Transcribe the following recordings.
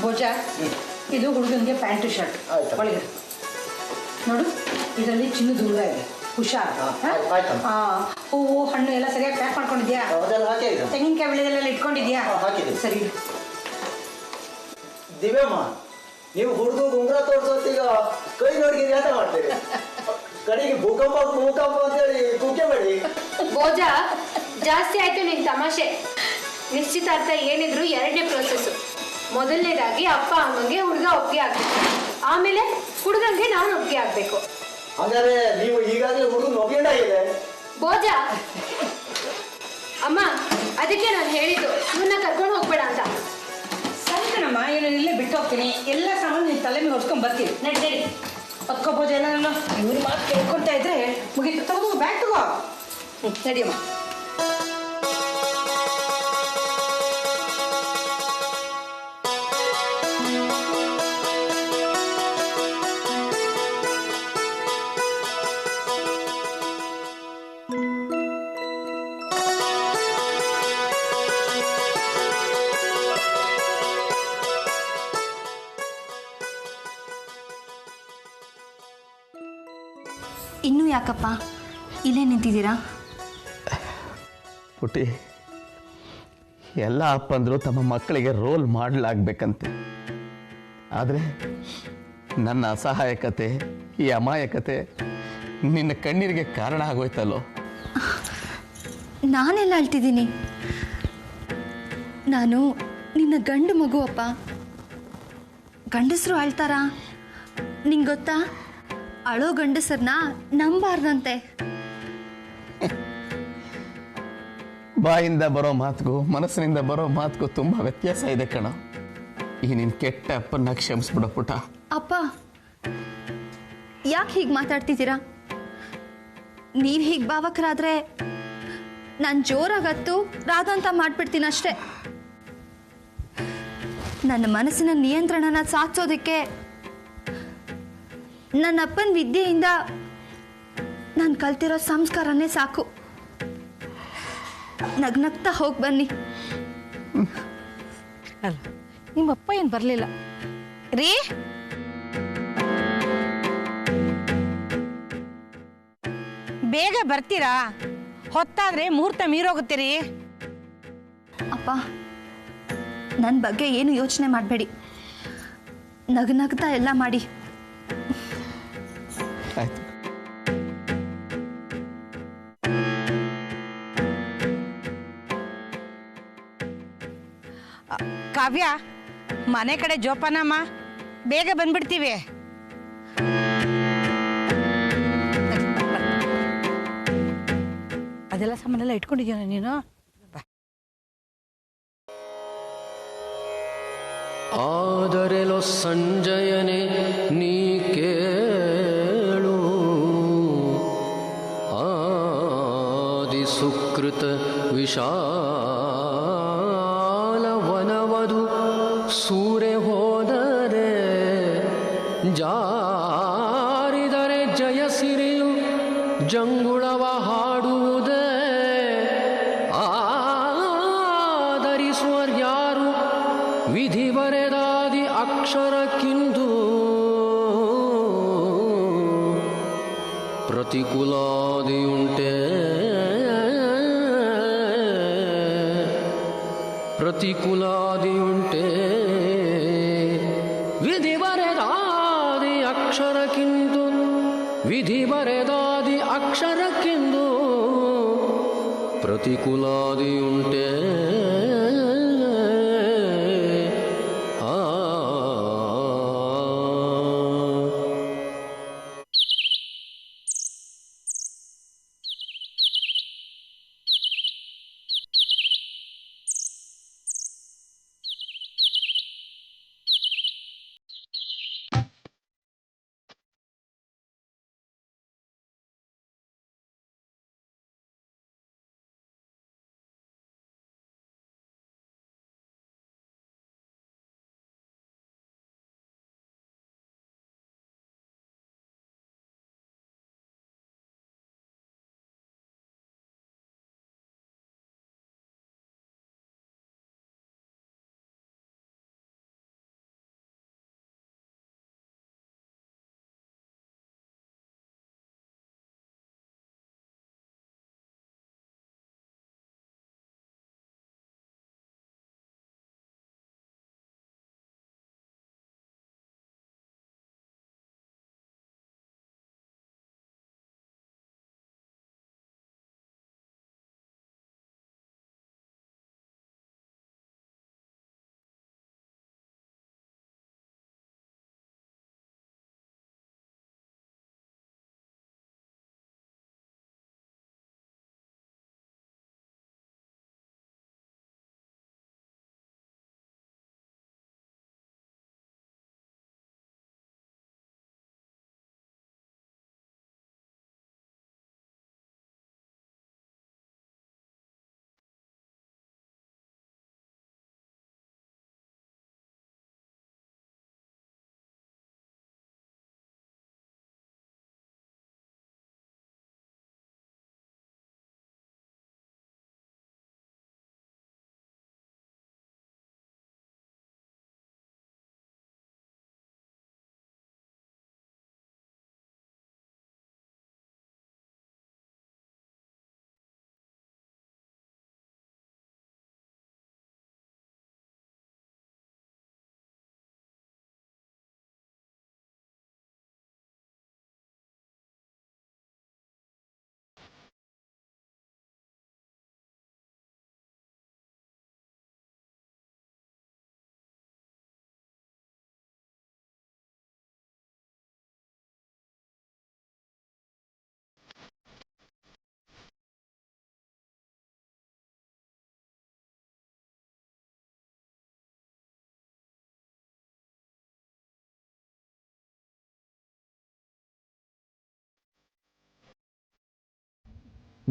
ಭೋಜ ಇದು ಹುಡುಗನಿಗೆ pant shirt ಒಳಗೆ ನೋಡು, ಇದರಲ್ಲಿ ಚಿನ್ನದ ಉಂಗುರ ಇದೆ, ಹುಷಾರ್. ಹೂವು ಹಣ್ಣು ಎಲ್ಲ ಸರಿಯಾಗಿ ಪ್ಯಾಕ್ ಮಾಡ್ಕೊಂಡಿದ್ಯಾ? ತೆಂಗಿನಕಾಯಿ ಬೆಳೆದಲ್ಲೆಲ್ಲ ಇಟ್ಕೊಂಡಿದ್ಯಾ? ಸರಿ. ದಿವ್ಯಮ್ಮ, ನೀವು ಹುಡುಗ ಉಂಗುರ ತೋರಿಸೋತ್ತೀಗ ಕೈ ನೋಡಿ ಯಾತ ಮಾಡ್ತೀರಿ? ಕಡೆಗೆ ಭೂಕಂಪ ಅಂತೇಳಿ ಕೂಕೆಬೇಡಿ. ಭೋಜ ಜಾಸ್ತಿ ಆಯ್ತು ನಿನ್ ತಮಾಷೆ. ನಿಶ್ಚಿತಾರ್ಥ ಏನಿದ್ರು ಎರಡನೇ ಪ್ರೋಸೆಸ್. ಮೊದಲನೇದಾಗಿ ಅಪ್ಪ ಅಮ್ಮಂಗೆ ಹುಡುಗ ಒಪ್ಪಿಗೆ ಆಗ್ಬೇಕು, ಆಮೇಲೆ ಹುಡುಗಂಗೆ ನಾನು ಒಪ್ಪಿಗೆ ಆಗ್ಬೇಕು. ಹಾಗಾದ್ರೆ ನೀವು ಈಗಾಗಲೇ ಹುಡುಗನ ಒಪ್ಪಿಗೆಯಾಗಿದೆ. ಭೋಜ ಅಮ್ಮ, ಅದಕ್ಕೆ ನಾನು ಹೇಳಿದ್ದು ಇವನ್ನ ಕರ್ಕೊಂಡು ಹೋಗ್ಬೇಡ ಅಂತ. ಸರಿ ಕಣಮ್ಮ, ಇವನು ಇಲ್ಲೇ ಬಿಟ್ಟು ಹೋಗ್ತೀನಿ. ಎಲ್ಲ ಸಾಮಾನು ನೀನು ತಲೆ ಮೇಲೆ ಹೊಡ್ಸ್ಕೊಂಡ್ ಬರ್ತೀನಿ. ನಡಿ ಹೊತ್ಕೋ ಭೋಜ. ಎಲ್ಲ ನಾನು ಇವ್ರ ಮಾತು ಕೇಳ್ಕೊತಾ ಇದ್ರೆ ಮುಗಿತು. ತಗೋ ಬ್ಯಾಗ್ ತಗೋ. ನಡಿಯಮ್ಮ. ಇನ್ನೂ ಯಾಕಪ್ಪ ಇಲ್ಲೇ ನಿಂತಿದ್ದೀರಾ? ಪುಟಿ, ಎಲ್ಲ ಅಪ್ಪಂದರು ತಮ್ಮ ಮಕ್ಕಳಿಗೆ ರೋಲ್ ಮಾಡಲಾಗಬೇಕಂತೆ. ಆದರೆ ನನ್ನ ಅಸಹಾಯಕತೆ, ಈ ಅಮಾಯಕತೆ ನಿನ್ನ ಕಣ್ಣೀರಿಗೆ ಕಾರಣ ಆಗೋಯ್ತಲ್ಲೋ. ನಾನೆಲ್ಲ ಅಳ್ತಿದ್ದೀನಿ? ನಾನು ನಿನ್ನ ಗಂಡು ಮಗು ಅಪ್ಪ. ಗಂಡಸರು ಅಳ್ತಾರಾ? ನಿಂಗೆ ಗೊತ್ತಾ, ಅಳೋ ಗಂಡಸರನ್ನ ನಂಬಾರ್ದಂತೆ. ಬಾಯಿಂದ ಬರೋ ಮಾತುಗೂ ಮನಸ್ಸಿನಿಂದ ಬರೋ ಮಾತುಗೂ ತುಂಬ ವ್ಯತ್ಯಾಸ ಇದೆ ಕಣ. ಈ ನಿನ್ನ ಕೆಟ್ಟ ಅಪ್ಪನ್ನ ಕ್ಷಮಿಸ್ಬಿಡೋ ಪುಟ. ಅಪ್ಪ, ಯಾಕೆ ಹೀಗೆ ಮಾತಾಡ್ತಿದ್ದೀರಾ? ನೀವು ಹೀಗೆ ಭಾವಕರಾದ್ರೆ ನಾನು ಜೋರಾಗತ್ತು ರಾದಂತ ಮಾಡ್ಬಿಡ್ತೀನಿ ಅಷ್ಟೇ. ನನ್ನ ಮನಸ್ಸಿನ ನಿಯಂತ್ರಣನ ಸಾಧಿಸೋದಕ್ಕೆ ನನ್ನ ಅಪ್ಪನ ವಿದ್ಯೆಯಿಂದ ನಾನು ಕಲ್ತಿರೋ ಸಂಸ್ಕಾರನೇ ಸಾಕು. ನಗ್ನಗ್ತಾ ಹೋಗಿ ಬನ್ನಿ. ಅಲ್ಲ, ನಿಮ್ಮಪ್ಪ ಏನು ಬರಲಿಲ್ಲ ರೀ? ಬೇಗ ಬರ್ತೀರಾ? ಹೊತ್ತಾದ್ರೆ ಮುಹೂರ್ತ ಮೀರೋಗುತ್ತೀರಿ. ಅಪ್ಪ, ನನ್ನ ಬಗ್ಗೆ ಏನು ಯೋಚನೆ ಮಾಡಬೇಡಿ. ನಗ್ನಗ್ತಾ ಎಲ್ಲ ಮಾಡಿ. ಆಯ್ತು. ಕಾವ್ಯ, ಮನೆ ಕಡೆ ಜೋಪಾನಮ್ಮ, ಬೇಗ ಬಂದ್ಬಿಡ್ತೀವಿ. ಅದೆಲ್ಲ ಸಾಮಾನೆಲ್ಲ ಇಟ್ಕೊಂಡಿದ್ಯಾ ನೀನು? ಆದರೆಲೋ ಸಂಜಯನೇ ನೀ ಕೇಳು, ಆದಿ ಸುಕೃತ ವಿಶಾಲ ವನವಧು ಸೂರೆ ಹೋದರೆ ಜಾರಿದರೆ ಜಯಸಿರಿಯು ಜಂಗುಳವ ಹಾಡುವುದೇ. ಆದರಿಸುವರ್ಯಾರು ವಿಧಿ ಬರೆದಾದಿ ಅಕ್ಷರಕ್ಕಿಂದು ಪ್ರತಿಕೂಲಾದಿಯುಂಟೆ, ಪ್ರತಿಕೂಲಾದಿಯುಂಟೆ. ವಿಧಿ ಬರೆದಾದಿ ಅಕ್ಷರಕ್ಕಿಂದು, ವಿಧಿ ಬರೆದಾದಿ ಅಕ್ಷರಕ್ಕಿಂದು ಪ್ರತಿಕೂಲಾದಿಯುಂಟೆ.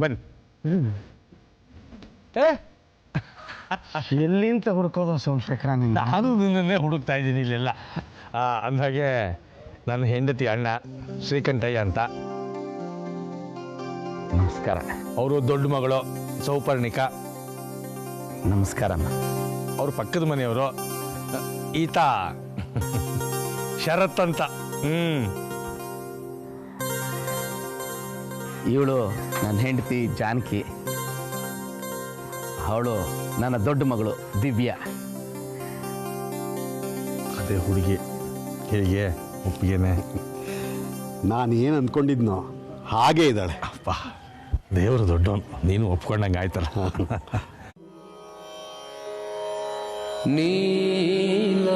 ಬನ್ನಿ. ಎಲ್ಲಿಂತ ಹುಡುಕೋದು ಸೋಮಶೇಖರ? ನಾನು ನಿನ್ನೇ ಹುಡುಕ್ತಾ ಇದ್ದೀನಿ ಇಲ್ಲೆಲ್ಲ. ಅಂದಾಗೆ ನನ್ನ ಹೆಂಡತಿ ಅಣ್ಣ ಶ್ರೀಕಂಠಯ್ಯ ಅಂತ. ನಮಸ್ಕಾರ. ಅವರು ದೊಡ್ಡ ಮಗಳು ಸೌಪರ್ಣಿಕಾ. ನಮಸ್ಕಾರ. ಅವ್ರ ಪಕ್ಕದ ಮನೆಯವರು ಈತ ಶರತ್ ಅಂತ. ಇವಳು ನನ್ನ ಹೆಂಡತಿ ಜಾನಕಿ. ಅವಳು ನನ್ನ ದೊಡ್ಡ ಮಗಳು ದಿವ್ಯಾ. ಅದೇ ಹುಡುಗಿ ಹೇಗೆ ಒಪ್ಪಿಗೆನೆ? ನಾನು ಏನು ಅಂದ್ಕೊಂಡಿದ್ನೋ ಹಾಗೇ ಇದ್ದಾಳೆ. ಅಪ್ಪ ದೇವರು ದೊಡ್ಡವನು, ನೀನು ಒಪ್ಕೊಂಡಂಗೆ ಆಯ್ತಲ್ಲ. ನೀಲ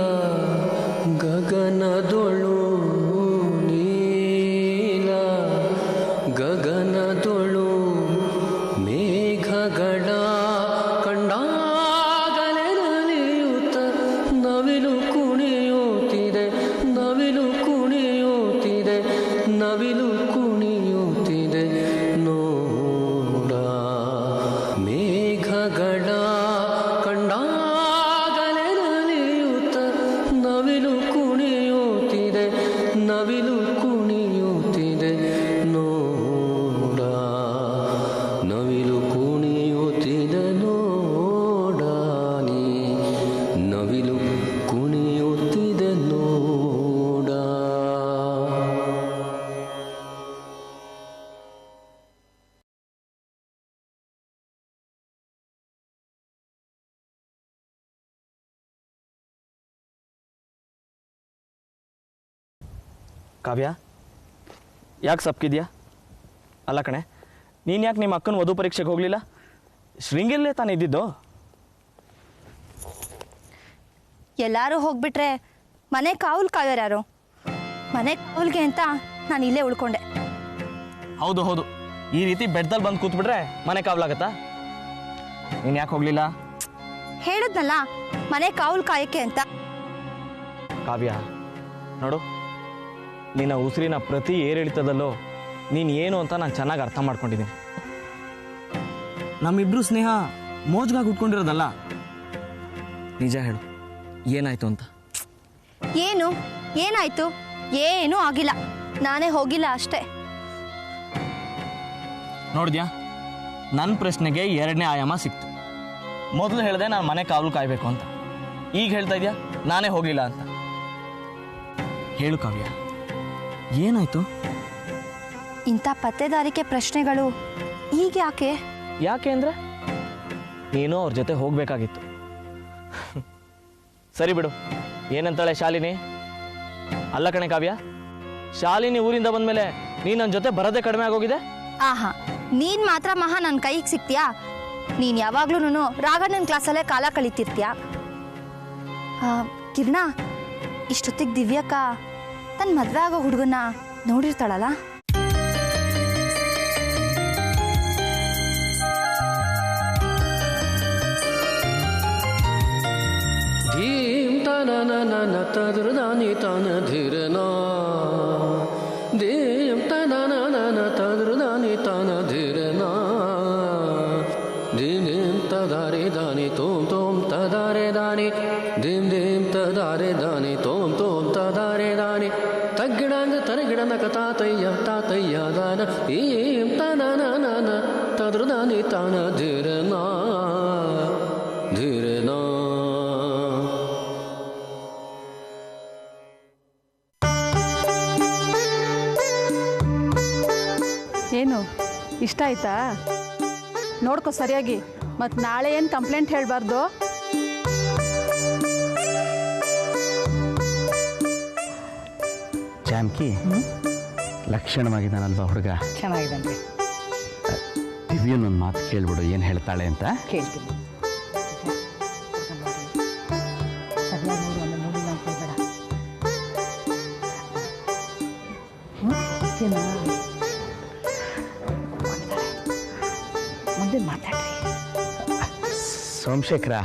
ಗಗನದೊಳು ನೀಲ ಗಗನದೊಳು ಮೇಘಗಳ ಕಂಡಾಗಲೇ ನಲಿಯುತ್ತ ನವಿಲು ಕುಣಿಯುತ್ತಿದೆ ನವಿಲು ಕುಣಿಯುತ್ತಿದೆ ನವಿಲು ಕುಣಿಯುತ್ತಿದೆ ನೋಡ ಮೇಘಗಳ ಕಂಡಾಗಲೇ ನಲಿಯುತ್ತ ನವಿಲು ಕುಣಿಯುತ್ತಿದೆ ನವಿಲು ಕುಣಿಯುತ್ತಿದೆ ನೋಡ ನವಿಲು ಕುಣಿಯುತ್ತಿದೆ ನೋಡ ನೀ ನವಿಲು ಕುಣಿಯುತ್ತಿದೆ ನೋಡ. ಕಾವ್ಯ, ಯಾಕೆ ಸಪ್ಕಿದ್ಯಾ? ಅಲ್ಲ ಕಣೆ, ನೀನು ಯಾಕೆ ನಿಮ್ಮ ಅಕ್ಕನ ವಧು ಪರೀಕ್ಷೆಗೆ ಹೋಗಲಿಲ್ಲ? ಶೃಂಗೇರಿಲೇ ತಾನೇ ಇದ್ದಿದ್ದು? ಎಲ್ಲರೂ ಹೋಗ್ಬಿಟ್ರೆ ಮನೆ ಕಾವಲು ಕಾಯೋರು ಯಾರು? ಮನೆ ಕಾವಲ್ಗೆ ಅಂತ ನಾನು ಇಲ್ಲೇ ಉಳ್ಕೊಂಡೆ. ಹೌದು ಹೌದು, ಈ ರೀತಿ ಬೆಡ್ದಲ್ಲಿ ಬಂದು ಕೂತ್ಬಿಟ್ರೆ ಮನೆ ಕಾವಲಾಗತ್ತಾ? ನೀನು ಯಾಕೆ ಹೋಗಲಿಲ್ಲ? ಹೇಳಿದ್ನಲ್ಲ, ಮನೆ ಕಾವಲು ಕಾಯಕ್ಕೆ ಅಂತ. ಕಾವ್ಯ ನೋಡು, ನಿನ್ನ ಉಸಿರಿನ ಪ್ರತಿ ಏರಿಳಿತದಲ್ಲೂ ನೀನು ಏನು ಅಂತ ನಾನು ಚೆನ್ನಾಗಿ ಅರ್ಥ ಮಾಡ್ಕೊಂಡಿದ್ದೀನಿ. ನಮ್ಮಿಬ್ರು ಸ್ನೇಹ ಮೋಜ್ಗಾಗಿ ಹುಟ್ಕೊಂಡಿರೋದಲ್ಲ. ನಿಜ ಹೇಳು, ಏನಾಯ್ತು ಅಂತ? ಏನಾಯ್ತು? ಏನೂ ಆಗಿಲ್ಲ, ನಾನೇ ಹೋಗಿಲ್ಲ ಅಷ್ಟೇ. ನೋಡಿದ್ಯಾ, ನನ್ನ ಪ್ರಶ್ನೆಗೆ ಎರಡನೇ ಆಯಾಮ ಸಿಕ್ತು. ಮೊದಲು ಹೇಳಿದೆ ನಾನು ಮನೆ ಕಾವಲು ಕಾಯಬೇಕು ಅಂತ, ಈಗ ಹೇಳ್ತಾ ಇದೆಯಾ ನಾನೇ ಹೋಗಲಿಲ್ಲ ಅಂತ. ಹೇಳು ಕಾವ್ಯ, ಏನಾಯ್ತು? ಇಂಥ ಪತ್ತೆದಾರಿಕೆ ಪ್ರಶ್ನೆಗಳು ಈಗ ಯಾಕೆ? ಯಾಕೆ ಅಂದರೆ ನೀನು ಅವ್ರ ಜೊತೆ ಹೋಗಬೇಕಾಗಿತ್ತು. ಸರಿ ಬಿಡು, ಏನಂತಾಳೆ ಶಾಲಿನಿ? ಅಲ್ಲ ಕಣೆ ಕಾವ್ಯ, ಶಾಲಿನಿ ಊರಿಂದ ಬಂದಮೇಲೆ ನೀನು ನನ್ನ ಜೊತೆ ಬರೋದೇ ಕಡಿಮೆ ಆಗೋಗಿದೆ. ಆಹಾ, ನೀನು ಮಾತ್ರ ಮಹಾ ನನ್ನ ಕೈಗೆ ಸಿಗ್ತೀಯಾ? ನೀನು ಯಾವಾಗ್ಲೂ ರಾಘಣ್ಣನ ಕ್ಲಾಸಲ್ಲೇ ಕಾಲ ಕಳೀತಿರ್ತೀಯ. ಕಿರಣ, ಇಷ್ಟೊತ್ತಿಗೆ ದಿವ್ಯಕ್ಕ ತನ್ನ ಮದುವೆ ಆಗೋ ಹುಡುಗನ್ನ ನೋಡಿರ್ತಾಳಲ್ಲ? ಧೀಂ ತನನನ ತದ್ರದಾನಿ ತನ ಧಿರನಾ ಧೀಂ ತನನನ ತದ್ರದಾನಿ ತನ ಧಿರನಾ ಧೀಂ ಧೀಂ ತದಾರೆ ದಾನಿ ತೋಂ ತೋಂ ತದಾರೆ ದಾನಿ ಧೀಂ ಧೀಂ ತದಾರೆ ದಾನಿ ತೋಂ ತೋಂ ತದಾರೆ ದಾನಿ ತಗ್ಗಿಡಂಗ ತರಗಿಡನಕ ತಾತಯ್ಯ ದಾನ ಈಂ ತನನನ ತದ್ರದಾನಿ ತನ ಧಿರನಾ ಧಿರನಾ. ಏನು ಇಷ್ಟ ಆಯ್ತಾ? ನೋಡ್ಕೊ ಸರಿಯಾಗಿ, ಮತ್ತು ನಾಳೆ ಏನು ಕಂಪ್ಲೇಂಟ್ ಹೇಳಬಾರ್ದು. ಜಾನಕಿ, ಲಕ್ಷಣವಾಗಿದ್ದಾನಲ್ವಾ ಹುಡುಗ? ಚೆನ್ನಾಗಿದ್ದಾನೆ. ದಿವ್ಯನೊಂದು ಮಾತು ಕೇಳ್ಬಿಡು, ಏನು ಹೇಳ್ತಾಳೆ ಅಂತ. ಕೇಳ್ತೀನಿ. ಸರಿಯಾಗಿ ನೋಡು, ಅಲ್ಲ ನೋಡಿಲ್ಲ ಅಂತ ಹೇಳ್ಬೇಡ. ಮುಂದೆ ಮಾತಾಡ್ರಿ. ಸೋಮಶೇಖರ,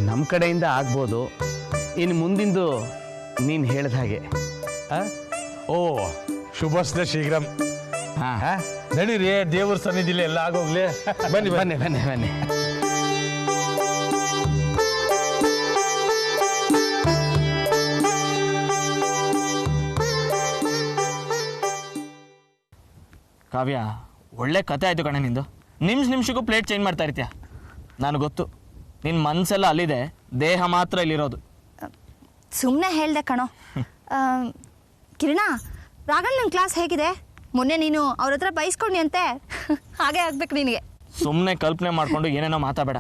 ನಮ್ಮ ಕಡೆಯಿಂದ ಆಗ್ಬೋದು, ಇನ್ನು ಮುಂದಿಂದು ನೀನು ಹೇಳಿದ ಹಾಗೆ. ಓ ಶುಭಸ್ದ ಶೀಘ್ರಂ. ನಡೀರಿ, ದೇವ್ರ ಸನ್ನಿಧಿಲಿ ಎಲ್ಲ ಆಗೋಗ್ಲಿ. ಬನ್ನಿ ಬನ್ನಿ ಬನ್ನಿ ಬನ್ನಿ. ಕಾವ್ಯ, ಒಳ್ಳೆ ಕತೆ ಆಯಿತು ಕಣೆ ನಿಂದು. ನಿಮಿಷಕ್ಕೂ ಪ್ಲೇಟ್ ಚೇಂಜ್ ಮಾಡ್ತಾ ಇರ್ತೀಯ. ನನಗೆ ಗೊತ್ತು, ನಿನ್ನ ಮನಸ್ಸೆಲ್ಲ ಅಲ್ಲಿದೆ, ದೇಹ ಮಾತ್ರ ಇಲ್ಲಿರೋದು. ಸುಮ್ಮನೆ ಹೇಳ್ದೆ ಕಣೋ. ಕಿರಣ, ರಾಘಣ್ಣನ ಕ್ಲಾಸ್ ಹೇಗಿದೆ? ಮೊನ್ನೆ ನೀನು ಅವ್ರ ಹತ್ರ ಬೈಸ್ಕೊಂಡಿ ಅಂತೆ, ಹಾಗೆ ಆಗ್ಬೇಕು ನಿನಗೆ. ಸುಮ್ಮನೆ ಕಲ್ಪನೆ ಮಾಡಿಕೊಂಡು ಏನೇನೋ ಮಾತಾಡಬೇಡ.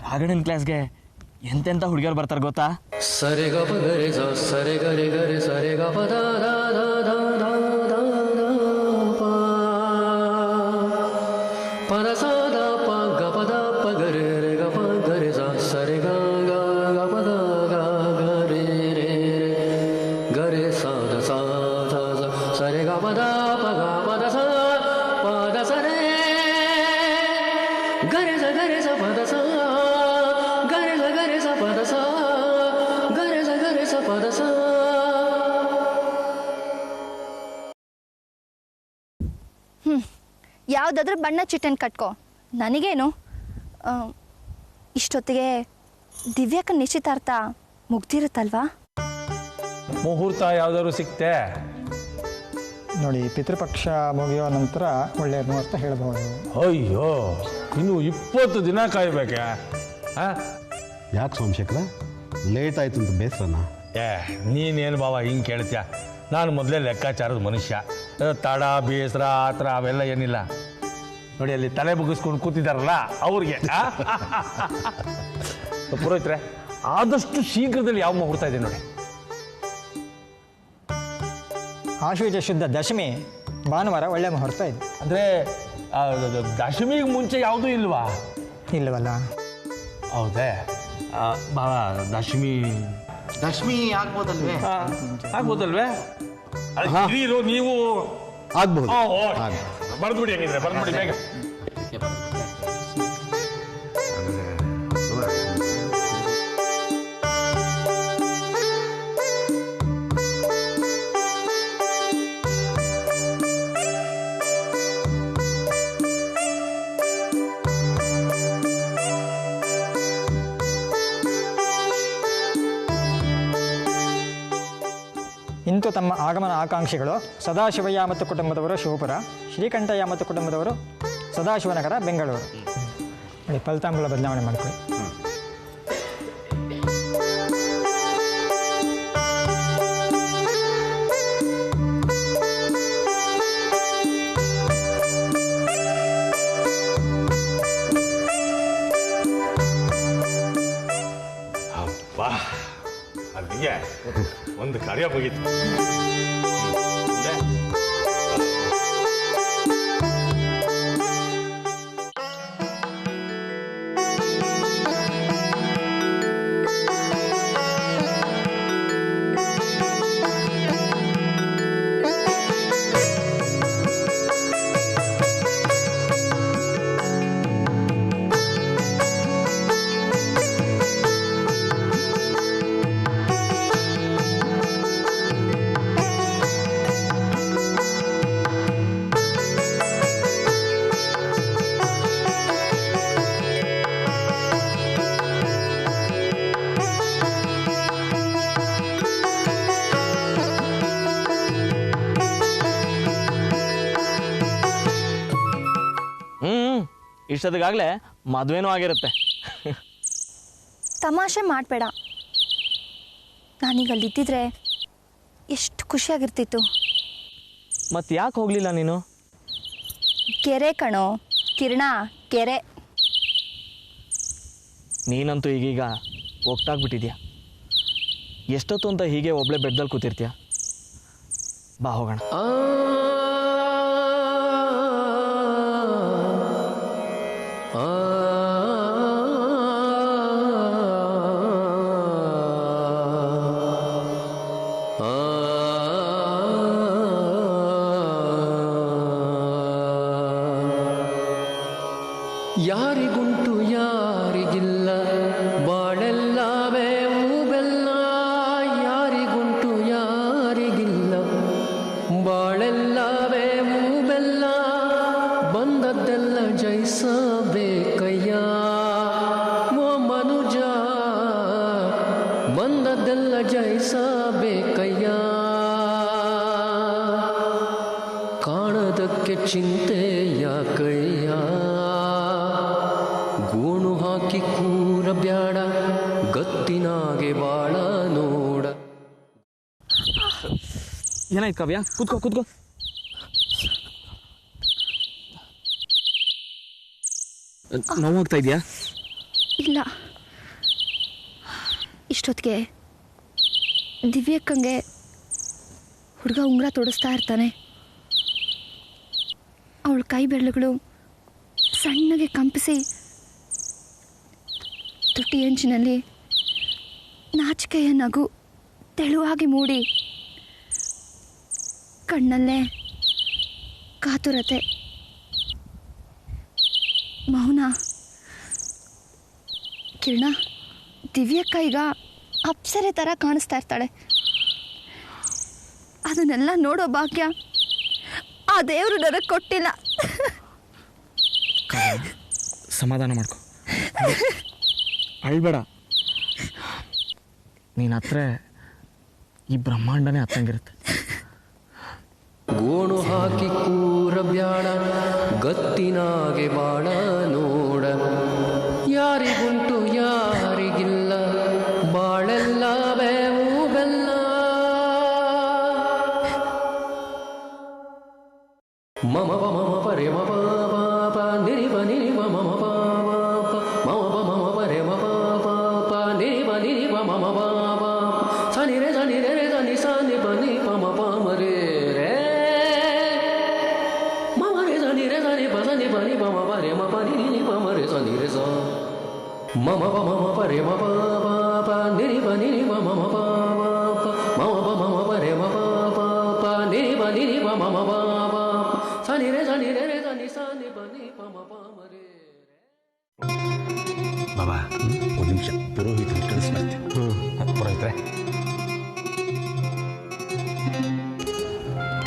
ರಾಘಣ್ಣನ ಕ್ಲಾಸ್ಗೆ ಎಂತೆಂಥ ಹುಡುಗಿಯರು ಬರ್ತಾರೆ ಗೊತ್ತಾ? ಸರೆ ಗ ಪ ಗರೆ ಸ ಸರೆ ಗರೆ ಗರೆ ಸರೆ ಗ ಪ the the the the the the ಪ ಪದ ಸ ದ ಪ ಗ ಪ ದ ಪ ಗರೆ ರೆ ಗ ಪ ಗರೆ ಸ ಸರೆ ಗ ಗ ಗ ಪ ದ ಗ ಗ ರೇ ರೇ ಗರೆ ಸ ದ ಸ ದ ಸ ಸರೆ ಗ ಪ ದ ಪ ಗ ಪ ದ ಸ ಪ ದ ಸ ರೇ ಗರೆ ಸ ಪ ದ ಸ ಗರೆ ಸ ಪ ದ ಸ ಗರೆ ಸ ಪ ದ ಸ. ಯಾವುದಾದ್ರೂ ಬಣ್ಣ ಚಿಟ್ಟನ್ ಕಟ್ಕೋ, ನನಗೇನು. ಇಷ್ಟೊತ್ತಿಗೆ ದಿವ್ಯಾಕ ನಿಶ್ಚಿತಾರ್ಥ ಮುಗ್ದಿರುತ್ತಲ್ವಾ? ಮುಹೂರ್ತ ಯಾವ್ದಾದ್ರು ಸಿಕ್ತೆ? ನೋಡಿ, ಪಿತೃಪಕ್ಷ ಮುಗಿಯೋ ನಂತರ ಒಳ್ಳೆಯ ಮುಹೂರ್ತ ಹೇಳಬಹುದು. ಅಯ್ಯೋ, ಇನ್ನು 20 ದಿನ ಕಾಯ್ಬೇಕಾ? ಯಾಕೆ ಸೋಮಶೇಖರ, ಲೇಟ್ ಆಯ್ತು ಅಂತ ಬೇಸರನ? ನೀನೇನು ಬಾವ ಹಿಂಗೆ ಕೇಳ್ತೀಯ? ನಾನು ಮೊದಲೇ ಲೆಕ್ಕಾಚಾರದ ಮನುಷ್ಯ. ತಡ, ಬೇಸರ, ಆ ಥರ ಅವೆಲ್ಲ ಏನಿಲ್ಲ. ನೋಡಿ, ಅಲ್ಲಿ ತಲೆ ಮುಗಿಸ್ಕೊಂಡು ಕೂತಿದ್ದಾರಲ್ಲ ಅವ್ರಿಗೆ. ಪುರೋಹಿತ್ರೆ, ಆದಷ್ಟು ಶೀಘ್ರದಲ್ಲಿ ಯಾವ ಮುಹೂರ್ತ ಇದೆ ನೋಡಿ? ಆಶ್ವಯುಜ ಶುದ್ಧ ದಶಮಿ ಭಾನುವಾರ ಒಳ್ಳೆ ಮುಹೂರ್ತ ಇದೆ. ಅಂದರೆ ದಶಮಿಗೆ ಮುಂಚೆ ಯಾವುದೂ ಇಲ್ವಾ? ಇಲ್ಲವಲ್ಲ. ಹೌದೇ ಬಾವ, ದಶಮಿ ಆಗ್ಬೋದಲ್ವೇ? ಆಗ್ಬೋದಲ್ವೇ? ಹಿರಿಯರು ನೀವು ಆಗ್ಬಹುದು. ಬರ್ದ್ಬಿಡಿ, ಹೆಂಗಿದ್ರೆ ಬರ್ದ್ಬಿಡಿ ಬೇಗ. ಇಂತು ತಮ್ಮ ಆಗಮನ ಆಕಾಂಕ್ಷಿಗಳು ಸದಾಶಿವಯ್ಯ ಮತ್ತು ಕುಟುಂಬದವರು ಶಿವಪುರ, ಶ್ರೀಕಂಠಯ್ಯ ಮತ್ತು ಕುಟುಂಬದವರು ಸದಾಶಿವನಗರ, ಬೆಂಗಳೂರು. ನೋಡಿ, ಫಲಿತಾಂಶ ಬದಲಾವಣೆ ಮಾಡ್ಕೊಳ್ಳಿ. ಅಬ್ಬಾ, ಅಲ್ಲಿಗೆ ಒಂದು ಕಾರ್ಯ ಮುಗೀತು. ಇಷ್ಟೊತ್ತಿಗಾಗಲೇ ಮದುವೆನೂ ಆಗಿರುತ್ತೆ. ತಮಾಷೆ ಮಾಡಬೇಡ. ನಾನೀಗ ಅಲ್ಲಿದ್ದಿದ್ರೆ ಎಷ್ಟು ಖುಷಿಯಾಗಿರ್ತಿತ್ತು. ಮತ್ತೆ ಯಾಕೆ ಹೋಗಲಿಲ್ಲ ನೀನು? ಕೆರೆ ಕಣೋ ಕಿರಣ, ಕೆರೆ. ನೀನಂತೂ ಈಗೀಗ ಒಗ್ಟಾಗ್ಬಿಟ್ಟಿದ್ಯಾ. ಎಷ್ಟೊತ್ತು ಅಂತ ಹೀಗೆ ಒಬ್ಳೆ ಬೆಡ್ದಲ್ಲಿ ಕೂತಿರ್ತೀಯ? ಬಾ ಹೋಗೋಣ. ಯಾರಿಗುಂಟು ಯಾರಿಗಿಲ್ಲ ಬಾಳೆಲ್ಲವೇ ಹೂಬೆಲ್ಲ, ಯಾರಿಗುಂಟು ಯಾರಿಗಿಲ್ಲ ಬಾಳೆಲ್ಲವೇ ಹೂ ಬಂದದ್ದೆಲ್ಲ ಜಯಿಸಬೇಕಯ್ಯ, ಕಾಣದಕ್ಕೆ ಚಿಂತೆ ಯಾಕಯ್ಯ, ಗೋಣು ಹಾಕಿ ಕೂರ ಬ್ಯಾಡ, ಗತ್ತಿನಾಗೆ ಬಾಳ ನೋಡ. ಏನಾಯ್ತು ಕಾವ್ಯ? ಕೂತ್ಕೋ ಕೂತ್ಕೋ. ನೋವಾಗ್ತಾ ಇದೆಯಾ? ಇಲ್ಲ, ಇಷ್ಟೊತ್ತಿಗೆ ದಿವ್ಯಕ್ಕಂಗೆ ಹುಡುಗ ಉಂಗುರ ತೊಡಿಸ್ತಾ ಇರ್ತಾನೆ. ಅವಳ ಕೈ ಬೆರಳುಗಳು ಸಣ್ಣಗೆ ಕಂಪಿಸಿ ತುಟಿ ಅಂಚಿನಲ್ಲಿ ನಾಚಿಕೆಯ ನಗು ತೆಳುವಾಗಿ ಮೂಡಿ ಕಣ್ಣಲ್ಲೇ ಕಾತುರತೆ, ಮೌನ. ಕಿರಣ, ದಿವ್ಯಕ್ಕ ಈಗ ಅಪ್ಸರೆ ಥರ ಕಾಣಿಸ್ತಾ ಇರ್ತಾಳೆ. ಅದನ್ನೆಲ್ಲ ನೋಡೋ ಭಾಗ್ಯ ಆ ದೇವರು ನನಗೆ ಕೊಟ್ಟಿಲ್ಲ. ಸಮಾಧಾನ ಮಾಡ್ಕೊ, ಅಳ್ಬೇಡ. ನೀನು ಹತ್ರ ಈ ಬ್ರಹ್ಮಾಂಡನೇ ಹತ್ತಂಗಿರುತ್ತೆ. ಗೋಣು ಹಾಕಿ ಕೂರ ಬ್ಯಾಡ, ಗತ್ತಿನಾಗೆ ಬಾಳ ನೋಡ, ಯಾರಿಗುಂಟು ಯಾರಿಗಿಲ್ಲ, ಬಾಳೆಲ್ಲ ಬೇವು ಬೆಲ್ಲ. ಮಮ ಮಮ ಪರೆ ಮಪ ಪಾಪ ನಿರಿಪ ನಿರಿಪ ಮಮ ಪಾಪ ಮಮ ಮಮ ಪರೆ ಮಪ ಪಾಪ ನಿರಿಪ ನಿರಿಪ ಮಮ ಪಾಪ ಸನಿ ರೇ ಸನಿ ರೇ ರೇ ಸನಿ ಸನಿ ಪನಿ ಪಮ ಪಮ ರೇ ರೇ ಮಮ ರೇ ಸನಿ ರೇ ಸನಿ ಪ ಸನಿ ಪನಿ ಪಮ ಪರೆ ಮ ಪನಿ ನಿ ಪಮ ರೇ ಸನಿ ರೇ ಸ ಮಮ ಪಮ ಪರೆ ಮ ಪಾಪ ನಿರಿಪ ನಿರಿಪ ಮಮ ಪಾಪ ಮಮ ಮಮ ಪರೆ ಮ ಪಾಪ ನಿರಿಪ ನಿರಿಪ ಮಮ ಪಾಪ ಸನಿ ರೇ ಸನಿ ರೇ ರೇ ಸನಿ ಸನಿ ಪನಿ ಪಮ ಪಮ ರೇ. ಬಾಬಾ ಒಂದು ನಿಮಿಷ ಪುರೋಹಿತನ ಕಳಿಸ್ಬರ್ತೀನಿ. ಪುರೋಹಿತರೆ,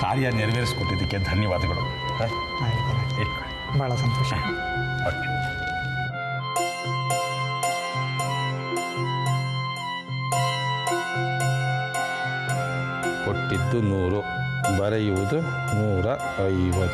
ಕಾರ್ಯ ನೆರವೇರಿಸ್ಕೊಟ್ಟಿದ್ದಕ್ಕೆ ಧನ್ಯವಾದಗಳು. ಭಾಳ ಸಂತೋಷ. ಕೊಟ್ಟಿದ್ದು 100, ಬರೆಯುವುದು 150.